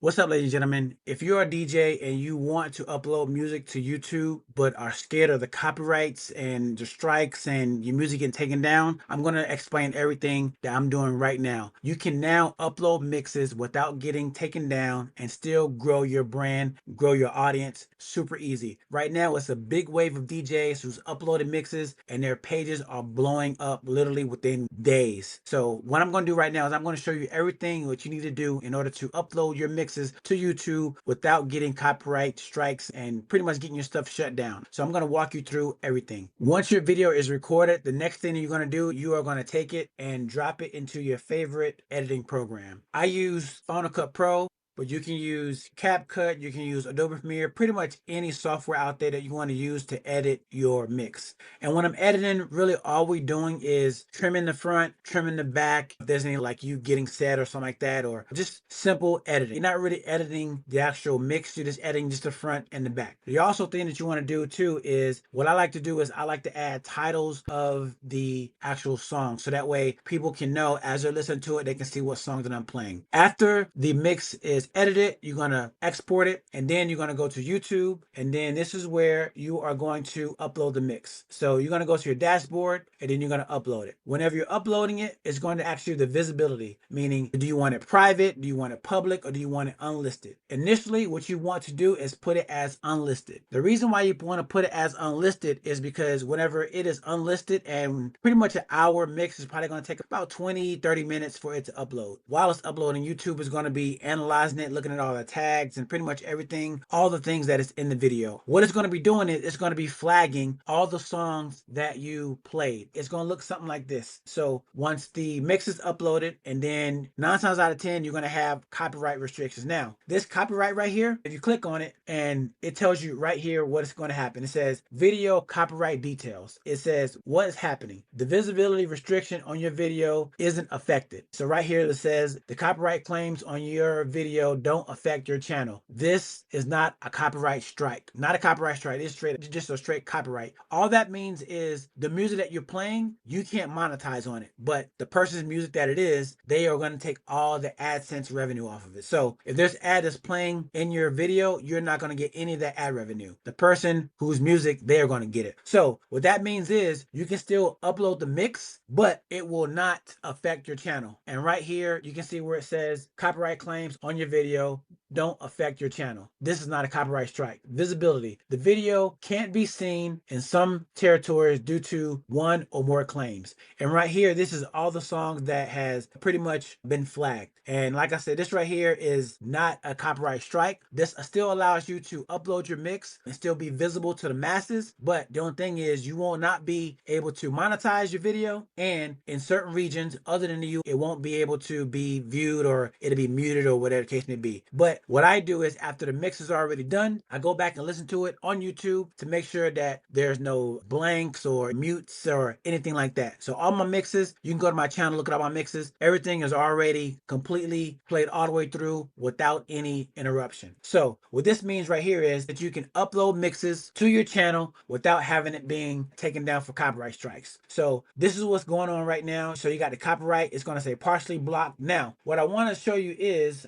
What's up, ladies and gentlemen? If you're a DJ and you want to upload music to YouTube but are scared of the copyrights and the strikes and your music getting taken down, I'm going to explain everything that I'm doing right now. You can now upload mixes without getting taken down and still grow your brand, grow your audience. Super easy. Right now, it's a big wave of DJs who's uploaded mixes and their pages are blowing up literally within days. So what I'm going to do right now is I'm going to show you everything what you need to do in order to upload your mixes to YouTube without getting copyright strikes and pretty much getting your stuff shut down. So I'm going to walk you through everything. Once your video is recorded, the next thing you're going to do, you are going to take it and drop it into your favorite editing program. I use Final Cut Pro, but you can use CapCut, you can use Adobe Premiere, pretty much any software out there that you want to use to edit your mix. And when I'm editing, really all we're doing is trimming the front, trimming the back. If there's any like you getting sad or something like that, or just simple editing. You're not really editing the actual mix, you're just editing just the front and the back. The also thing that you want to do too is, what I like to do is I like to add titles of the actual song. So that way people can know as they're listening to it, they can see what songs that I'm playing. After the mix is edited, you're going to export it, and then you're going to go to YouTube, and then this is where you are going to upload the mix. So you're going to go to your dashboard, and then you're going to upload it. Whenever you're uploading it, it's going to ask you the visibility, meaning do you want it private, do you want it public, or do you want it unlisted? Initially, what you want to do is put it as unlisted. The reason why you want to put it as unlisted is because whenever it is unlisted, and pretty much an hour mix is probably going to take about 20-30 minutes for it to upload. While it's uploading, YouTube is going to be analyzing it, looking at all the tags and pretty much everything, all the things that is in the video. What it's going to be doing is it's going to be flagging all the songs that you played. It's going to look something like this. So once the mix is uploaded, and then 9 times out of 10, you're going to have copyright restrictions. Now, this copyright right here, if you click on it, and it tells you right here what is going to happen. It says video copyright details. It says what is happening. The visibility restriction on your video isn't affected. So right here it says the copyright claims on your video don't affect your channel. This is not a copyright strike. Not a copyright strike. It's just a straight copyright. All that means is the music that you're playing, you can't monetize on it. But the person's music that it is, they are going to take all the AdSense revenue off of it. So if there's ad that's playing in your video, you're not going to get any of that ad revenue. The person whose music, they're going to get it. So what that means is you can still upload the mix, but it will not affect your channel. And right here, you can see where it says copyright claims on your video don't affect your channel. This is not a copyright strike. Visibility. The video can't be seen in some territories due to one or more claims. And right here, this is all the songs that has pretty much been flagged. And like I said, this right here is not a copyright strike. This still allows you to upload your mix and still be visible to the masses. But the only thing is you will not be able to monetize your video. And in certain regions other than the U, it won't be able to be viewed, or it'll be muted, or whatever the case may be. But what I do is after the mix is already done, I go back and listen to it on YouTube to make sure that there's no blanks or mutes or anything like that. So all my mixes, you can go to my channel, look at all my mixes. Everything is already completely played all the way through without any interruption. So what this means right here is that you can upload mixes to your channel without having it being taken down for copyright strikes. So this is what's going on right now. So you got the copyright, it's going to say partially blocked. Now, what I want to show you is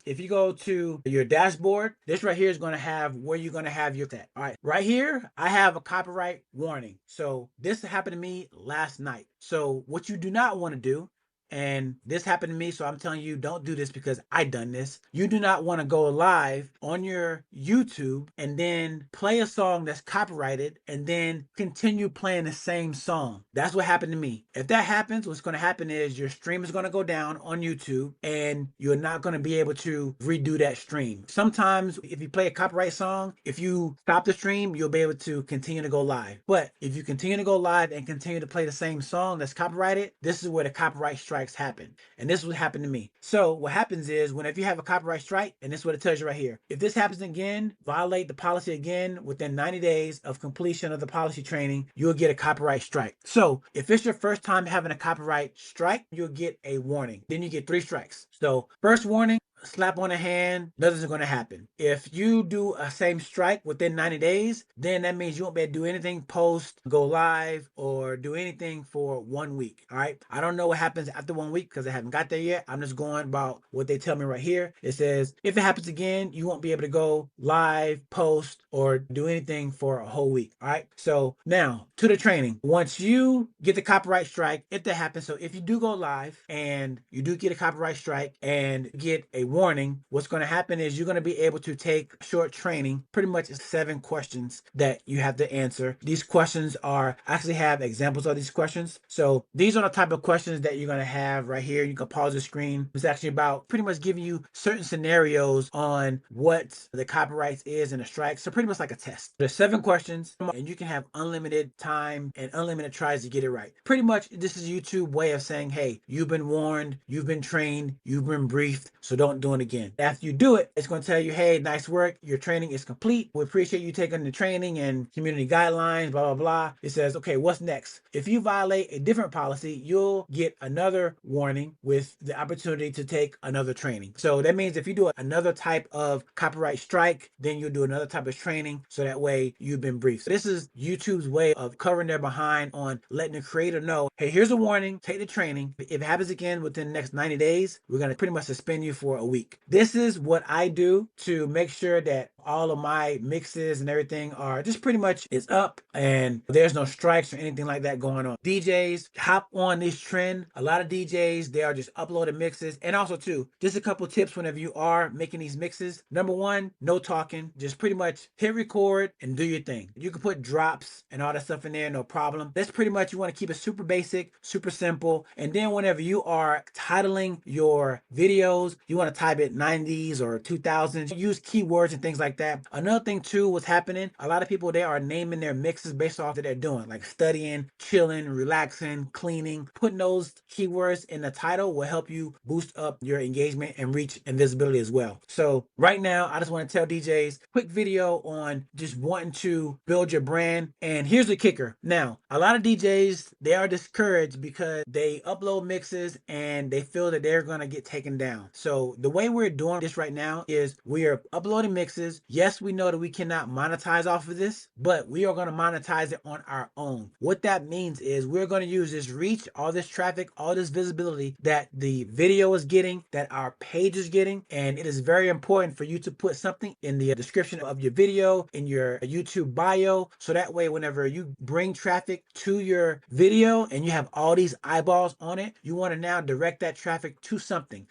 if you go to your dashboard, this right here is going to have where you're going to have your set. All right, right here, I have a copyright warning. So this happened to me last night. So what you do not want to do, and this happened to me, so I'm telling you, don't do this because I done this. You do not want to go live on your YouTube and then play a song that's copyrighted and then continue playing the same song. That's what happened to me. If that happens, what's going to happen is your stream is going to go down on YouTube and you're not going to be able to redo that stream. Sometimes if you play a copyright song, if you stop the stream, you'll be able to continue to go live. But if you continue to go live and continue to play the same song that's copyrighted, this is where the copyright strike happen. And this is what happened to me. So what happens is whenever you have a copyright strike, and this is what it tells you right here, if this happens again, violate the policy again within 90 days of completion of the policy training, you'll get a copyright strike. So if it's your first time having a copyright strike, you'll get a warning. Then you get 3 strikes. So first warning, slap on the hand, nothing's going to happen. If you do a same strike within 90 days, then that means you won't be able to do anything post, go live, or do anything for 1 week. All right. I don't know what happens after 1 week because I haven't got there yet. I'm just going about what they tell me right here. It says if it happens again, you won't be able to go live, post, or do anything for a whole week. All right. So now to the training. Once you get the copyright strike, if that happens, so if you do go live and you do get a copyright strike and get a warning, what's going to happen is you're going to be able to take short training. Pretty much 7 questions that you have to answer. These questions are, I actually have examples of these questions. So these are the type of questions that you're going to have right here. You can pause the screen. It's actually about pretty much giving you certain scenarios on what the copyrights is and the strike. So pretty much like a test. There's 7 questions and you can have unlimited time and unlimited tries to get it right. Pretty much this is YouTube way of saying, hey, you've been warned, you've been trained, you've been briefed, so don't do it again. After you do it, it's going to tell you, hey, nice work, your training is complete. We appreciate you taking the training and community guidelines, blah, blah, blah. It says, okay, what's next? If you violate a different policy, you'll get another warning with the opportunity to take another training. So that means if you do another type of copyright strike, then you'll do another type of training, so that way you've been briefed. So this is YouTube's way of covering their behind on letting the creator know, hey, here's a warning, take the training. If it happens again within the next 90 days, we're going to pretty much suspend you for a week. This is what I do to make sure that all of my mixes and everything are just pretty much is up and there's no strikes or anything like that going on. DJs hop on this trend. A lot of DJs, they are just uploading mixes. And also too, just a couple tips whenever you are making these mixes. Number one, no talking. Just pretty much hit record and do your thing. You can put drops and all that stuff in there, no problem. That's pretty much, you want to keep it super basic, super simple. And then whenever you are titling your videos, you want to type it 90s or 2000s. Use keywords and things like that. Another thing too, what's happening, a lot of people, they are naming their mixes based off what they're doing, like studying, chilling, relaxing, cleaning. Putting those keywords in the title will help you boost up your engagement and reach and visibility as well. So right now, I just want to tell DJs, quick video on just wanting to build your brand. And here's the kicker. Now, a lot of DJs, they are discouraged because they upload mixes and they feel that they're going to get taken down. So the way we're doing this right now is we are uploading mixes. Yes, we know that we cannot monetize off of this, but we are going to monetize it on our own. What that means is we're going to use this reach, all this traffic, all this visibility that the video is getting, that our page is getting. And it is very important for you to put something in the description of your video, in your YouTube bio. So that way, whenever you bring traffic to your video and you have all these eyeballs on it, you want to now direct that traffic to something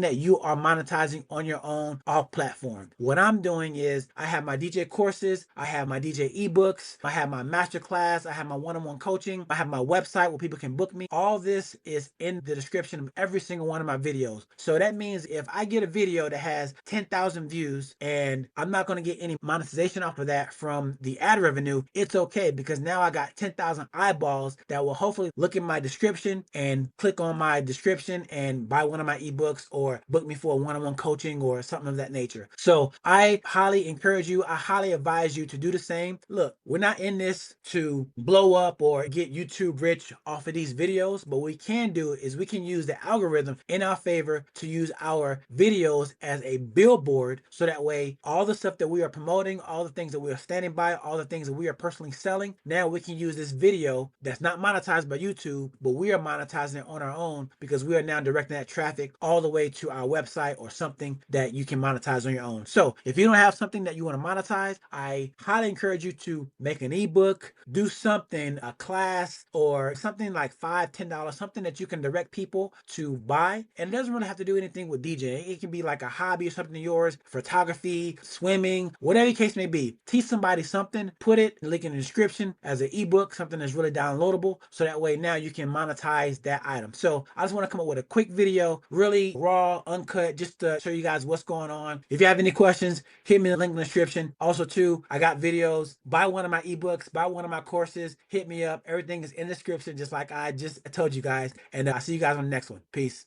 that you are monetizing on your own off platform. What I'm doing is I have my DJ courses, I have my DJ ebooks, I have my masterclass, I have my one-on-one coaching, I have my website where people can book me. All this is in the description of every single one of my videos. So that means if I get a video that has 10,000 views and I'm not going to get any monetization off of that from the ad revenue, it's okay, because now I got 10,000 eyeballs that will hopefully look in my description and click on my description and buy one of my ebooks or book me for a one-on-one coaching or something of that nature. So I highly encourage you, I highly advise you to do the same. Look, we're not in this to blow up or get YouTube rich off of these videos, but what we can do is we can use the algorithm in our favor to use our videos as a billboard, so that way all the stuff that we are promoting, all the things that we are standing by, all the things that we are personally selling, now we can use this video that's not monetized by YouTube, but we are monetizing it on our own because we are now directing that traffic all the way to our website or something that you can monetize on your own. So if you don't have something that you want to monetize, I highly encourage you to make an ebook, do something, a class, or something like $5, $10, something that you can direct people to buy. And it doesn't really have to do anything with DJing. It can be like a hobby or something of yours, photography, swimming, whatever the case may be. Teach somebody something, put it, link in the description as an ebook, something that's really downloadable, so that way now you can monetize that item. So I just want to come up with a quick video, really raw, uncut, just to show you guys what's going on. If you have any questions, hit me in the link in the description. Also too, I got videos. Buy one of my ebooks, buy one of my courses, hit me up. Everything is in the description, just like I just told you guys. And I'll see you guys on the next one. Peace.